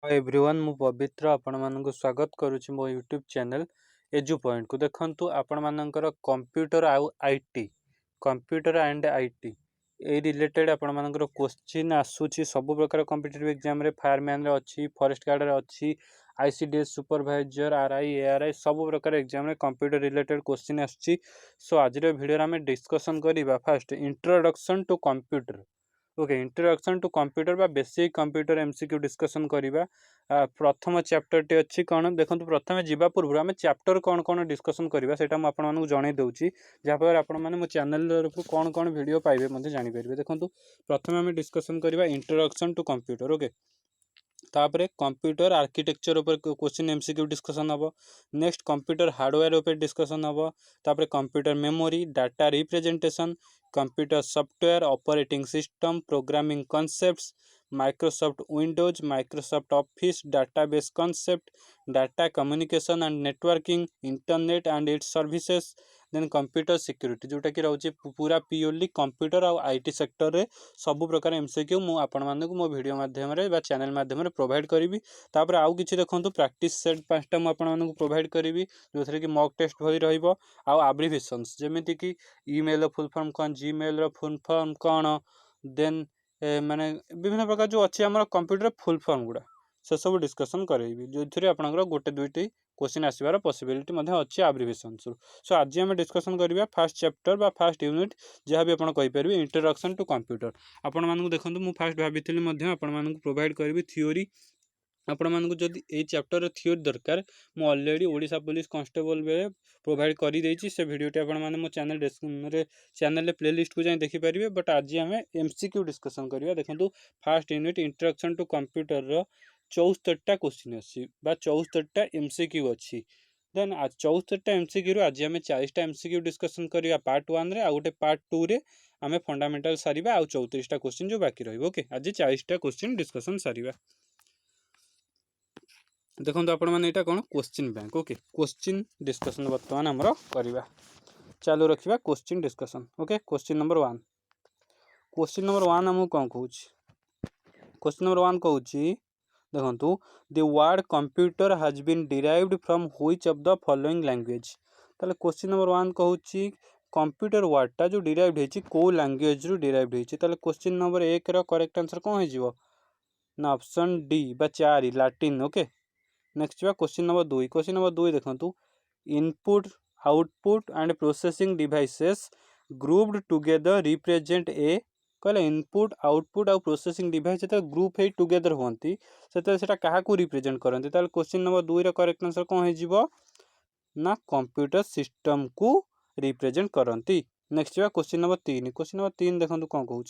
Hi everyone मु पवित्र आपण मानक स्वागत करुच्ची मो यूट्यूब चैनल एजु पॉइंट को देखंतु आपण मानकर computer computer and IT A related आपण मानकर क्वेश्चन आसुची सब प्रकार कॉम्पिटिटिव एग्जाम रे फायरमैन रे अछि फॉरेस्ट गार्ड रे अछि आईसीडीएस सुपरवाइजर आरआई एआरआई सब प्रकार एग्जाम रे कंप्यूटर रिलेटेड क्वेश्चन आसुची। सो आज रे वीडियो रे हमें डिस्कशन करिबा first introduction to computer. Okay introduction to computer बा बेसिक कंप्यूटर एमसीक्यू डिस्कशन करिबा। प्रथम चैप्टर टी अछि कोन देखंतु प्रथमे जीवा पूर्व हमें चैप्टर कोन कोन डिस्कशन करिबा सेटा म आपण मानकु जणै दउची जा पर आपण माने मो चैनल रो कोन कोन वीडियो पाइबे मध्ये जानि परिबे। देखंतु प्रथमे हमें डिस्कशन करिबा इंट्रोडक्शन टू कंप्यूटर। ओके तापरे कंप्यूटर आर्किटेक्चर ऊपर क्वेश्चन एमसीक्यू डिस्कशन हबो। नेक्स्ट कंप्यूटर हार्डवेयर ऊपर डिस्कशन हबो। तापरे computer memory data representation computer software operating system programming concepts Microsoft Windows Microsoft Office database concept data communication and networking internet and its services then computer security जोटा कि रहउची पूरा purely computer और IT sector रे सब प्रकार MCQ मु आपण मानकु मो वीडियो माध्यम रे बा चैनल माध्यम रे प्रोवाइड करिवि। तापर आउ किछि देखंतु प्रैक्टिस सेट पांचटा मु आपण मानकु प्रोवाइड करिवि जोथरे कि मॉक टेस्ट भई रहइबो आउ एब्रिविएशंस जेमिति कि ईमेल फुल फॉर्म कोन जीमेल रो फुल फॉर्म कोन देन माने विभिन्न प्रकार जो अछि हमर कंप्यूटर फुल फॉर्म गुडा से सब डिस्कशन करेबी जोथरे आपनकर गोटे दुईटी क्वेश्चन आसीबार पॉसिबिलिटी मध्ये अछि एब्रिविएशन। सो आज हम डिस्कशन करिबा फर्स्ट चैप्टर बा फर्स्ट यूनिट जहा भी आपण कहि परबे इंट्रोडक्शन टू कंप्यूटर। आपण मानकु देखंतु मु फर्स्ट भाबिथिली मध्ये आपण मानकु प्रोवाइड करबी थ्योरी। आपण मानकु जदि ए चैप्टर रो थ्योरी दरकार मु ऑलरेडी ओडिसा पुलिस कांस्टेबल बे प्रोवाइड करि देछि से वीडियोटी आपण माने मो चैनल डिस्क्रिप्शन रे चैनल रे प्लेलिस्ट को जाय देखि परिबे। बट आज हम एमसीक्यू डिस्कशन करिबा। देखंतु first unit introduction to computer रो 74टा क्वेश्चन अछि बा 74टा एमसीक्यू अछि। देन आज 74टा एमसीक्यू रो आज हम 40टा एमसीक्यू डिस्कशन करिबा पार्ट 1 रे आ गोटे पार्ट 2 रे हमें फंडामेंटल सारिबा आ 34टा क्वेश्चन जो बाकी रहइबो। ओके आज 40टा क्वेश्चन डिस्कशन सारिबा। देखो आपण मैंने यहाँ कौन question bank. Okay question discussion बर्तमान आमर करवा चालू रखा question discussion. Okay question number 1 आमको कौन कहूँ क्वेश्चन नंबर 1 कहूँ देखो the word computer has been derived from which of the following language. ताले क्वेश्चन नंबर 1 कहूँ कंप्यूटर वर्डटा जो डिराइव्ड होती कौ लैंग्वेज रु डिराइव्ड होती। ताले क्वेश्चन नंबर 1 रो करेक्ट आंसर कौन हो ना ऑप्शन डी बा 4 Latin. Okay next question number 2 देखो input output and processing devices grouped together represent a कहले इनपुट आउटपुट आउ प्रोसेसिंग डिवाइस जो ग्रुप है टुगेदर होती से क्या रिप्रेजेंट करते। क्वेश्चन नंबर 2 रो करेक्ट आंसर कौन हो ना कंप्यूटर सिस्टम को रिप्रेजेंट करती। नेक्स्ट क्वेश्चन नंबर 3 देखो कौन कहूँ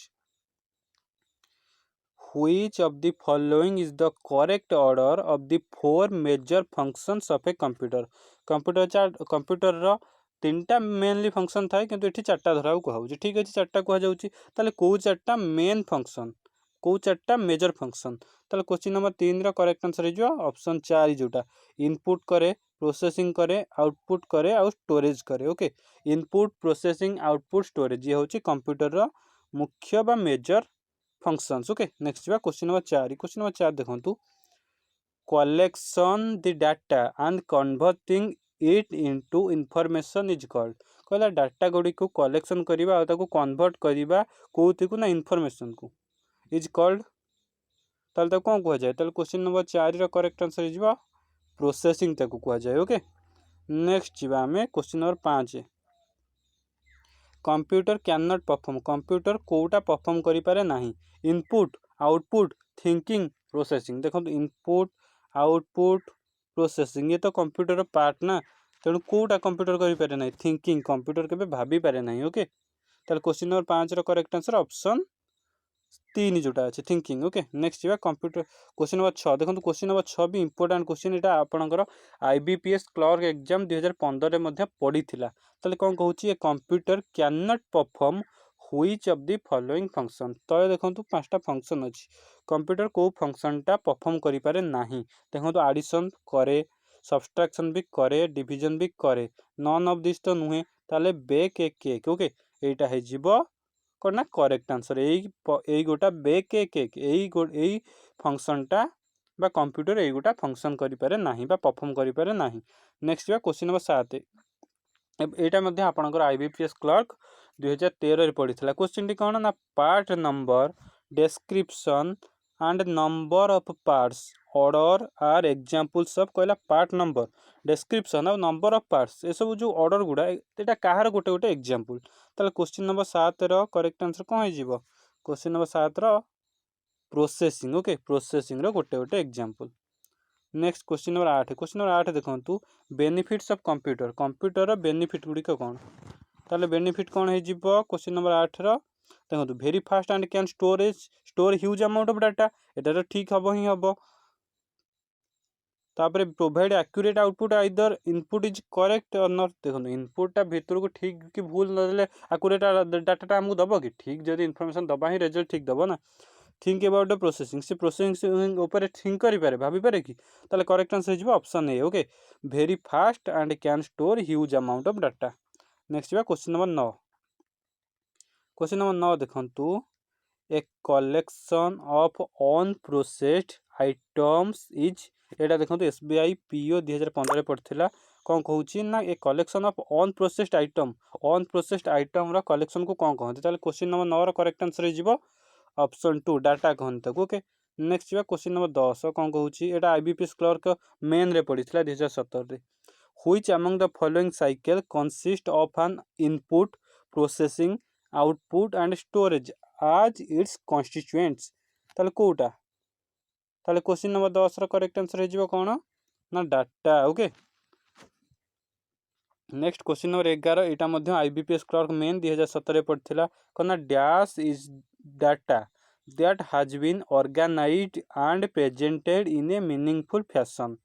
Which of the following is the correct order of the 4 major functions of a computer। Computer रो 3टा मेनली फंक्शन थाए किंतु एठी 4टा धरा कहउची। ठीक अछि 4टा कह जाउची ताले को 4टा मेन फंक्शन को 4टा मेजर फंक्शन। ताले क्वेश्चन नंबर 3 रो करेक्ट आंसर हे जो ऑप्शन 4 जोटा इनपुट करे प्रोसेसिंग करे आउटपुट करे और स्टोरेज करे। Okay input processing output storage ये होची कंप्यूटर रो मुख्य बा major functions. Okay next question number 4 देखंतु collection the data and converting it into information is called. कहला डाटा गुडी को कलेक्शन करिबा आ ताको कन्वर्ट करिबा कोथि को ना इंफॉर्मेशन को इज कॉल्ड ताल ता कोन कह जाय। ताल क्वेश्चन नंबर 4 रो करेक्ट आंसर इज प्रोसेसिंग ताको कह जाय। ओके नेक्स्ट जीवा हमें question number 5 computer can not perform. Computer कोटा परफॉर्म करि पारे नाही इनपुट आउटपुट थिंकिंग प्रोसेसिंग। देखो इनपुट आउटपुट प्रोसेसिंग ये तो कंप्यूटर पार्ट ना तेणु कोटा कंप्यूटर करि पारे नाही थिंकिंग कंप्यूटर केबे भाबी पारे नाही। ओके ताल क्वेश्चन नंबर 5 रो करेक्ट आंसर ऑप्शन 3 जोटा अछि थिंकिंग। ओके नेक्स्ट जीवा कंप्यूटर क्वेश्चन नंबर 6 देखो क्वेश्चन नंबर 6 भी इंपोर्टेंट क्वेश्चन एटा आपनकर आईबीपीएस क्लर्क एग्जाम 2015 रे मध्ये पड़ीथिला। ताले कोन कहूची a computer can not perform which of the following function. तो देखो 5टा फंक्शन अछि कंप्यूटर को फंक्शनटा परफॉर्म करि पारे नाही। देखो एडिशन करे सब्सट्रैक्शन भी करे डिवीजन भी करे नन ऑफ दिस तो नुहे ताले बेक एक केक। ओके एटा हे जीवो करना करेक्ट आंसर एई गोटा बेक एक एई फंक्शनटा बा कंप्यूटर एगुटा फंक्शन करिपारे नाही बा परफॉर्म करिपारे नाही। नेक्स्ट बा क्वेश्चन नंबर 7 एटा मध्ये आपनकर आईबीपीएस क्लर्क 2013 रे पढ़िथिला। क्वेश्चन टी कोन ना part number description and number of parts order are examples of कहला पार्ट नंबर डिस्क्रिप्शन और नंबर ऑफ पार्ट्स ए सब जो ऑर्डर गुडा एटा काहार गोटे गोटे एग्जांपल। ताले क्वेश्चन नंबर 7 रो करेक्ट आंसर कोन हे जीवो? क्वेश्चन नंबर 7 रो प्रोसेसिंग। ओके, प्रोसेसिंग रो गोटे गोटे example. Next question number 8। Question number 8 देखंतु बेनिफिट्स ऑफ कंप्यूटर। कंप्यूटर रो बेनिफिट गुडी को कोन? ताले बेनिफिट कोन हे जीवो? क्वेश्चन नंबर 8 रो देखंतु very fast and can store huge amount of data. एटा तो ठीक हबो ही हबो। तापरे provide accurate output either input is correct और नॉट। देखंतु इनपुट टा भीतर को ठीक कि भूल न देले एक्यूरेट डाटा हमको दबो कि? ठीक जदी इन्फॉर्मेशन दबा ही रिजल्ट ठीक दबो ना। Think about the processing. से प्रोसेसिंग ऊपर थिंक करि पारे, भाबी पारे कि? ताले करेक्ट आंसर हिजबो option A. Okay, very fast and can store huge amount of data. Next बा क्वेश्चन नंबर 9। क्वेश्चन नंबर 9 देखंतु a collection of unprocessed items is. एटा देखंतु एसबीआई पीओ 2015 रे पड़थिला। कोन कहूची ना a collection of unprocessed item. Unprocessed item रा कलेक्शन को कोन कहंती? ताले क्वेश्चन नंबर 9 रो करेक्ट आंसर हिजबो ऑप्शन 2 डाटा कहंती। ओके, नेक्स्ट बा क्वेश्चन नंबर 10। कोन कहूची? एटा आईबीपीएस क्लर्क मेन रे पड़िथिला 2017 रे। Which among the following cycle consist of an input processing output and storage as its constituents. ताले कोटा? ताले क्वेश्चन नंबर 10 रो करेक्ट आंसर हिजबो कोन ना data. Okay, next question number 11। एटा मध्ये आईबीपीएस क्लर्क मेन 2017 रे पड़थिला। कोन dash is data that has been organised and presented in a meaningful fashion.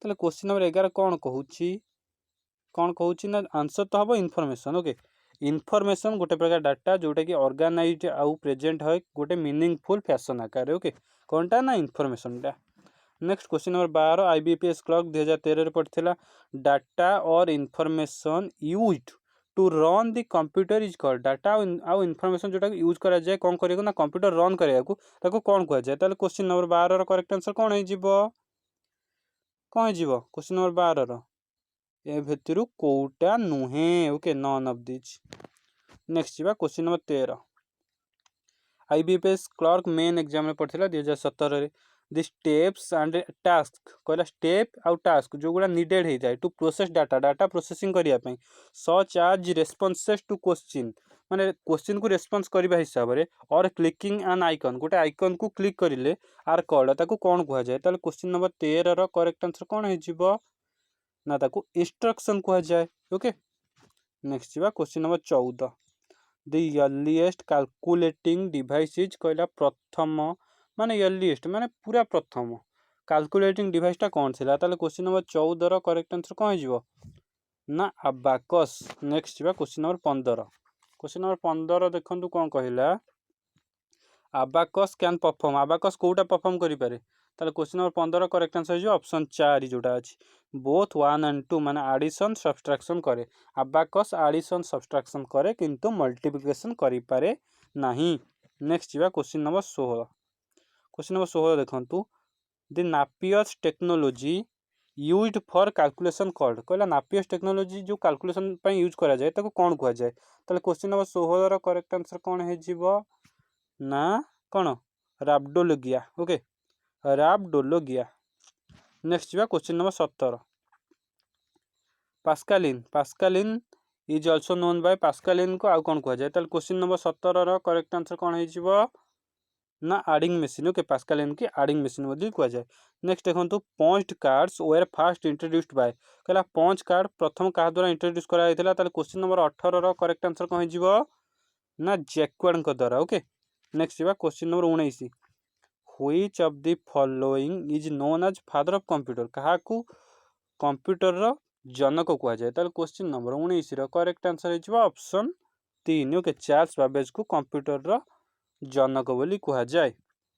ताले क्वेश्चन नंबर 11 कोन कहूची? कोन कहूची ना आंसर तो हबो इन्फॉर्मेशन। ओके, इनफॉरमेशन गोटे प्रकार डाटा जोटा कि ऑर्गेनाइज्ड आउ प्रेजेंट है गोटे मीनिंगफुल फैशन आकार। ओके, कोनटा ना इन्फॉर्मेशन टा। Next question number 12। IBPS clerk 2013 रे पड़थिला। डाटा और information used to run the computer is called. Data आउ इन्फॉर्मेशन जोटा यूज करा जाय कोन करियो ना कंप्यूटर रन करिया को ताको कोन कहै जाय? ताले क्वेश्चन नंबर 12 रो करेक्ट आंसर कोन हे जीवो? कोन हे जीवो क्वेश्चन नंबर 12 रो? ए भितरु कोटा नुहे। Okay, none of this. Next जीवा question number 13। IBPS clerk main exam में पड़थिला 2017 रे। द स्टेप्स एंड टास्क कहला स्टेप आउ टास्क जो गुडा नीडेड हे जाय to process data. Data processing करिया पई such as responses to question माने क्वेश्चन को रेस्पॉन्स करबा हिसाब रे और क्लिकिंग एन आइकन गोटे आइकन को क्लिक करिले आर कॉल्ड ताको कोन कहै जाय? ताले क्वेश्चन नंबर 13 रो करेक्ट आंसर कोन हे जीवो ना ताको इंस्ट्रक्शन कहै जाय। ओके, नेक्स्ट जीवा question number 14। The earliest calculating device is कहला प्रथम माने अर्लीएस्ट माने पूरा प्रथम कैलकुलेटिंग डिवाइस टा कोन थिला? ताले क्वेश्चन नंबर 14 रो करेक्ट आंसर कोन हिजबो ना अबाकस। नेक्स्ट जीवा क्वेश्चन नंबर 15। क्वेश्चन नंबर 15 देखंतु कोन कहिला? Abacus can perform. अबाकस कोटा परफॉर्म करि पारे? ताले क्वेश्चन नंबर 15 करेक्ट आंसर हिजबो ऑप्शन 4 जोटा अछि बोथ 1 एंड 2 माने एडिशन सब्सट्रैक्शन करे। अबाकस एडिशन सब्सट्रैक्शन करे किंतु मल्टीप्लिकेशन करि पारे नाही। नेक्स्ट जीवा क्वेश्चन नंबर 16। क्वेश्चन नंबर 16 देखंतु the Napier's technology used for calculation called. कहला नापियर्स टेक्नोलॉजी जो कैलकुलेशन पई यूज करा जाय ताको कोन कहै जाय? ताले क्वेश्चन नंबर 16 रो करेक्ट आंसर कोन हे जीवो ना कोन रैप्डोलॉजिया। Okay, Rabdologia. नेक्स्ट जीवा question number 17। Pascaline. Pascaline is also known by Pascaline को आउ कोन कहै जाय? ताले क्वेश्चन नंबर 17 रो करेक्ट आंसर कोन हे जीवो ना एडिंग मशीन। ओके, पास्कलिन की एडिंग मशीन बोली कहै जाय। नेक्स्ट देखंतु punched cards were first introduced by. कहला पंच कार्ड प्रथम का द्वारा इंट्रोड्यूस करा जायतिला? ताले क्वेश्चन नंबर 18 रो करेक्ट आंसर कोन हे जीवो ना जैक्वार्ड को द्वारा। ओके, नेक्स्ट जीवा question number 19। Which of the following is known as father of computer. काहाकू कंप्यूटर रो जनक कहै जाय? ताले क्वेश्चन नंबर 19 रो करेक्ट आंसर हे जीवो ऑप्शन 3। ओके, चार्ल्स बाबेज को कंप्यूटर रो जनक बोली कहै जाय।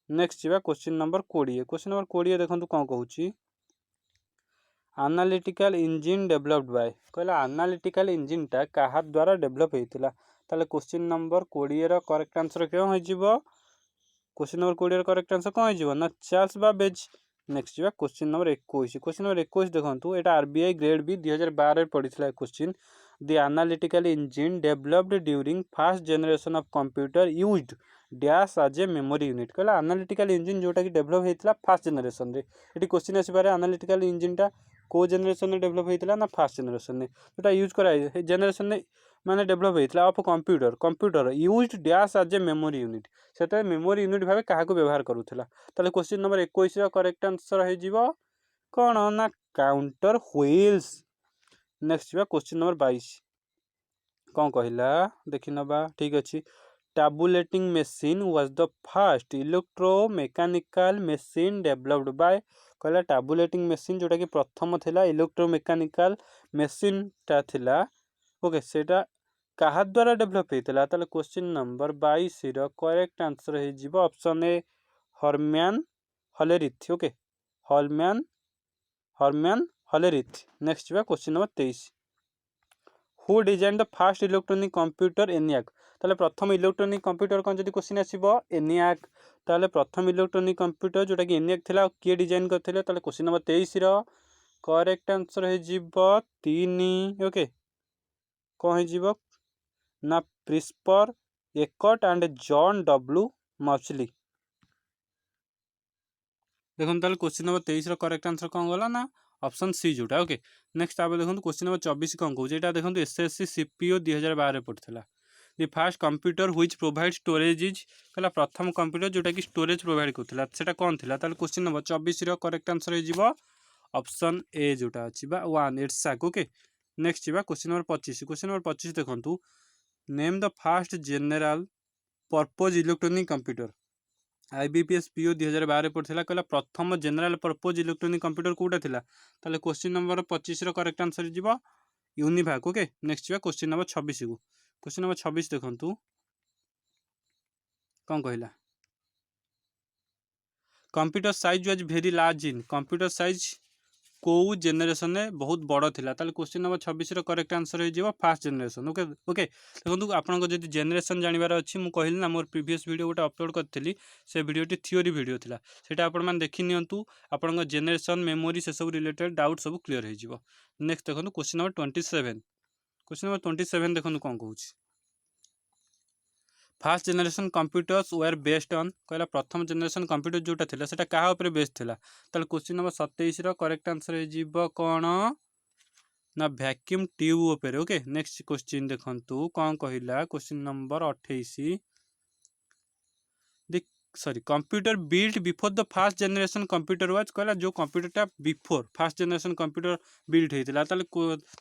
नेक्स्ट जीवा क्वेश्चन नंबर 20। क्वेश्चन नंबर 20 देखंतु कोन कहूची? Analytical engine developed by. कहला एनालिटिकल इंजिन टा काहा द्वारा डेवलप हेतिला? ताले क्वेश्चन नंबर 20 रो करेक्ट आंसर केउ हे जीवो क्वेश्चन नंबर 20 करेक्ट आंसर कौन हो ना चार्ल्स बाबेज। नेक्स्ट जा क्वेश्चन नंबर 21। क्वेश्चन नंबर 21 देखो यहाँ आरबीआई ग्रेड बी 2012 पढ़ी question the analytical engine developed during first generation of computer used dash आज ए मेमोरी यूनिट कहला एनालिटिकल इंजिन जोटा कि डेवलप होता फास्ट जनरेशन रे ये क्वेश्चन आसपे एनालिटिकल इंजिन टा को जनरेशन में डेवलप होता ना फास्ट जनरेशन में जोटा यूज कराए जनरेशन में माने डेवलप होता of computer computer used dash आज ए मेमोरी यूनिट से मेमोरी यूनिट भाव क्या व्यवहार करूला। ताले क्वेश्चन नंबर 21 करेक्ट आंसर हो कौन ना counter wheels. Next question number 22 कौन कहला देखी नबा ठीक अच्छे tabulating machine was the first electromechanical machine developed by कहला टैबुलेटिंग मशीन जोटा कि प्रथम थिला इलेक्ट्रोमेकानिकल मशीन टा थिला ओके सेटा कहा द्वारा डेवलप होता ताले क्वेश्चन नंबर 22 करेक्ट आंसर हो option A Herman Hollerith okay Herman Hollerith. Next question number 23 who design the first electronic computer ENIAC ताले प्रथम इलेक्ट्रोनिक कंप्यूटर कौन जब क्वेश्चन आसो एनियाक ताले प्रथम इलेक्ट्रोनिक कंप्यूटर जोटा कि एनियाक थिला किए डिजाइन करते क्वेश्चन नंबर 23 करेक्ट आंसर हो 3 ओके कौन हो ना प्रिस्पर एकट एंड जॉन डब्ल्यू मर्चली। देखो ताले क्वेश्चन नंबर 23 करेक्ट आंसर कौन गला ना ऑप्शन सी जोटा ओके। नेक्स्ट आप देखो क्वेश्चन नंबर 24 कौन कौन यहाँ देखो एसएससी सीपीओ 2012 पढ़ा the first computer which provide storage is कहला प्रथम कंप्यूटर जोटा कि स्टोरेज प्रोवाइड करता से कौन थी क्वेश्चन नंबर 24 करेक्ट आंसर हो ऑप्शन ए जोटा अच्छी 1 EDSAC okay. Next question number 25 question number 25 देखो name the first general purpose electronic computer IBPS PO 2012 पढ़ा कहला प्रथम जनरल पर्पज इलेक्ट्रोनिक कंप्यूटर कौटा था ताले क्वेश्चन नंबर 25 करेक्ट आंसर हो UNIVAC okay. Next question number 26 को क्वेश्चन नंबर 26 देखु कौन कहला computer size was very large in computer size को जेनेरेशन में बहुत बड़ था क्वेश्चन नंबर 26 करेक्ट आंसर हो फास्ट जेनेरेशन ओके ओके। देखो आपको जब जेनेरेशन जानवर अच्छी मुझे कहली ना मोर प्रीवियस वीडियो गोटे अपलोड करी से वीडियोटी थ्योरी वीडियो था सेटा आपण मैंने देखी नियंतु आपण जेनेरेशन मेमोरी से सब रिलेटेड डाउट सब क्लीयर हो। नेक्स्ट देखो क्वेश्चन नंबर 27 क्वेश्चन नंबर 27 देखो कौन कहूँ first generation computers were based on कहला प्रथम जेनेरेशन कंप्यूटर जोटा था सेटा क्या ऊपर बेस्ड था ताले क्वेश्चन नंबर 27 करेक्ट आंसर हो कौन ना वैक्यूम ट्यूब उपर ओके। नेक्स्ट क्वेश्चन देखंतु कौन कहला question number 28 sorry computer built before the first generation computer was कहला जो कंप्यूटरटा before first generation computer built होता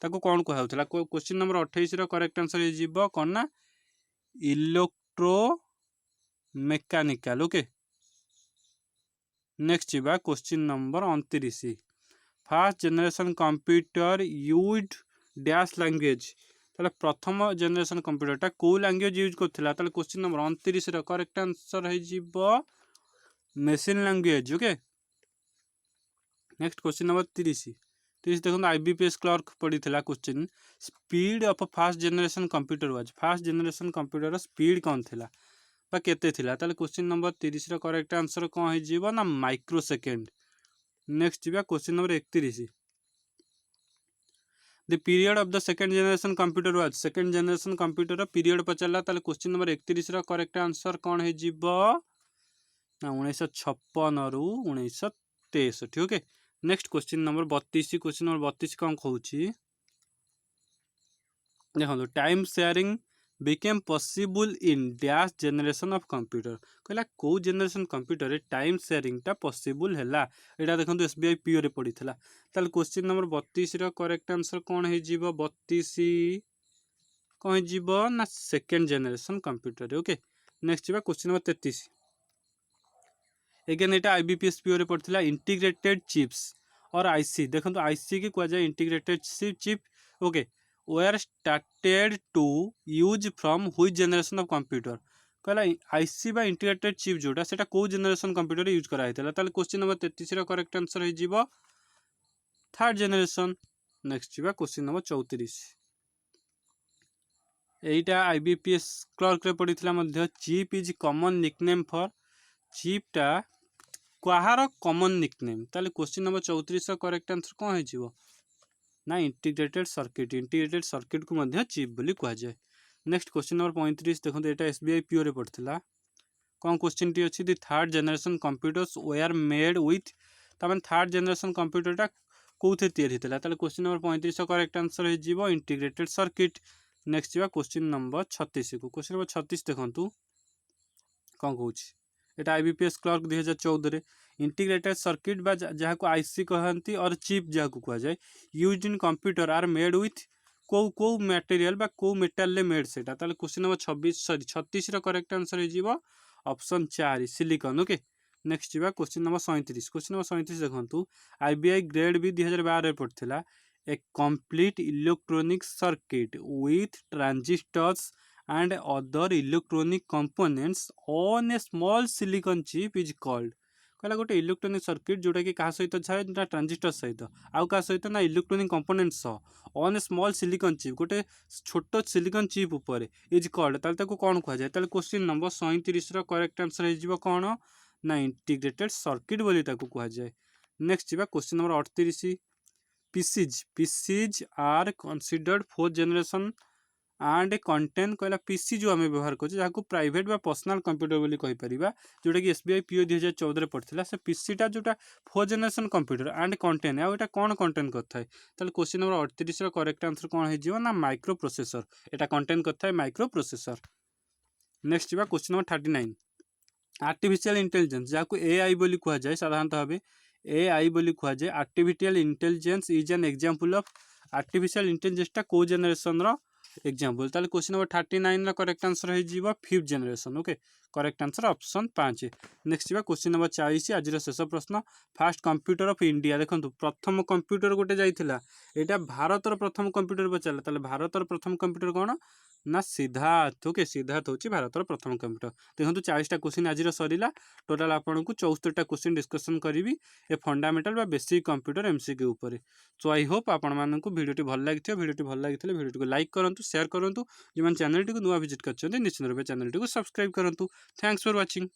ताको कौन कहला क्वेश्चन नंबर 28 करेक्ट आंसर हो कौन ना electro mechanical okay. Next question number 29 fast generation computer used dash language ताले प्रथम जनरेशन कंप्यूटरटा को लैंग्वेज यूज करथिला ताले क्वेश्चन नंबर 29 करेक्ट आंसर हो machine language okay. Next question number 30 देखो आईबीपीएस क्लर्क पढ़ी question speed of fast generation computer was fast generation computer speed कौन थिला बा केते थिला ताले क्वेश्चन नंबर 30 करेक्ट आंसर कौन हो ना microsecond. Next question number 31 the period of the second generation computer was second generation computer period पचारा ताले क्वेश्चन नंबर 31 करेक्ट आंसर कौन हो 1956 रु 1963 okay. Next question number 32 question number 32 कौन कहूँ देखो time sharing became possible in dash generation of computer कहला को जनरेशन कंप्यूटर टाइम शेयरिंग टा पॉसिबल है यहाँ देखो एसबीआई पीओ रे पड़ी था ताल क्वेश्चन नंबर 32 करेक्ट आंसर कौन हो 32 कौन हो ना second generation computer okay. Next question number 33 again यहाँ आईबीपीएस पीओ रे पड़ी इंटीग्रेटेड चिप्स और आईसी देखो आईसी की कहुए integrated chip okay were started to use from which generation of computer कहला आईसी बा इंटीग्रेटेड चिप जोटा सेटा को जनरेशन कंप्यूटर यूज करा हितला ताले क्वेश्चन नंबर 33 करेक्ट आंसर हो third generation. Next question number 34 एटा आईबीपीएस क्लर्क रे पड़ी chip is common nickname for चिप्टा कहार कॉमन निकनेम ताले क्वेश्चन नंबर 34 करेक्ट आंसर कौन हो ना इंटीग्रेटेड सर्किट को मध्य चिप बोली कह जाए। नेक्स्ट क्वेश्चन नंबर 35 देखो यहाँ एसबीआई पीओ रे पड़ता कौन क्वेश्चन टी अच्छी दी third generation computers were made with तमें थर्ड जनरेशन कंप्यूटरटा कौन तैयारी होता है क्वेश्चन नंबर 35 करेक्ट आंसर हो इंटीग्रेटेड सर्किट। नेक्स्ट जा क्वेश्चन नंबर 36 को क्वेश्चन नंबर 36 देखो कौन कौन यहाँ आईबीपीएस क्लर्क 2014 इंटीग्रेटेड सर्किट बा जहाँ को आईसी कहती और चिप जहाँ को कह जाए use in computer are made with कौ कौ मटेरियल बा कौ मेटाल मेड से क्वेश्चन नंबर 36 करेक्ट आंसर हो ऑप्शन 4 सिलिकॉन। ओके नेक्स्ट जा क्वेश्चन नंबर 37 क्वेश्चन नंबर 37 देखो आईबीआई ग्रेड भी 2012 पड़ता a complete electronic circuit with transistors and other electronic components on a small silicon chip is called कहला गोटे electronic circuit जोटा कि क्या सहित जाए ना ट्रांजिस्टर सहित आउ क्या सहित ना electronic components on A small silicon chip गोटे छोट सिलिकन चिप उपर इज कॉल्ड ताले कौन कह जाए क्वेश्चन नंबर 37 करेक्ट आंसर हो कौन ना इंटीग्रेटेड सर्किट बोली कह जाए। नेक्स्ट जा question number 38 PCs are considered fourth generation and contain कहला पीसी जो आम व्यवहार कर जहाँ प्राइवेट बा पर्सनल कंप्यूटर बोली कहि परिबा जोटा कि एसबीआई पीओ 2014 पड़ता से पीसीटा जोटा fourth generation computer and contain आटा कौन कंटेन करता है क्वेश्चन नंबर 38 करेक्ट आंसर कौन हो ना माइक्रो प्रोसेसर यहाँ कंटेन करता है माइक्रो प्रोसेसर। नेक्स्ट जा क्वेश्चन नंबर 39 आर्टिफिशियल इंटेलिजेंस जहाँ को एआई बोली कह जाए साधारणतः भाव एआई बोली कह जाए artificial intelligence is an example of artificial इंटेलिजेंसटा को जनरेशन एग्जांपल ताले क्वेश्चन नंबर 39 करेक्ट आंसर हो fifth generation. Okay correct answer option 5। Next जा क्वेश्चन नंबर 40 आज शेष प्रश्न फास्ट कंप्यूटर ऑफ इंडिया देखो प्रथम कंप्यूटर गोटे जाइला यहाँ भारतर प्रथम कंप्यूटर पचारा ताले भारतर प्रथम कंप्यूटर कौन ना सिद्धार्थ। ओके सिद्धार्थ हूँ भारतर प्रथम कंप्यूटर देखो 40टा क्वेश्चन आज सरला टोटाल आपको 74टा क्वेश्चन डिस्कसन करी a fundamental basic computer MCQ उपर। सो आई होप आपको भिडियोटी भल लगी भिडियोटी को लाइक करूँ शेयर करूँ जो मैंने चैनल टी नुआ विजिट कर निश्चित रूप चैनल टी सब्सक्राइब करूँ। Thanks for watching.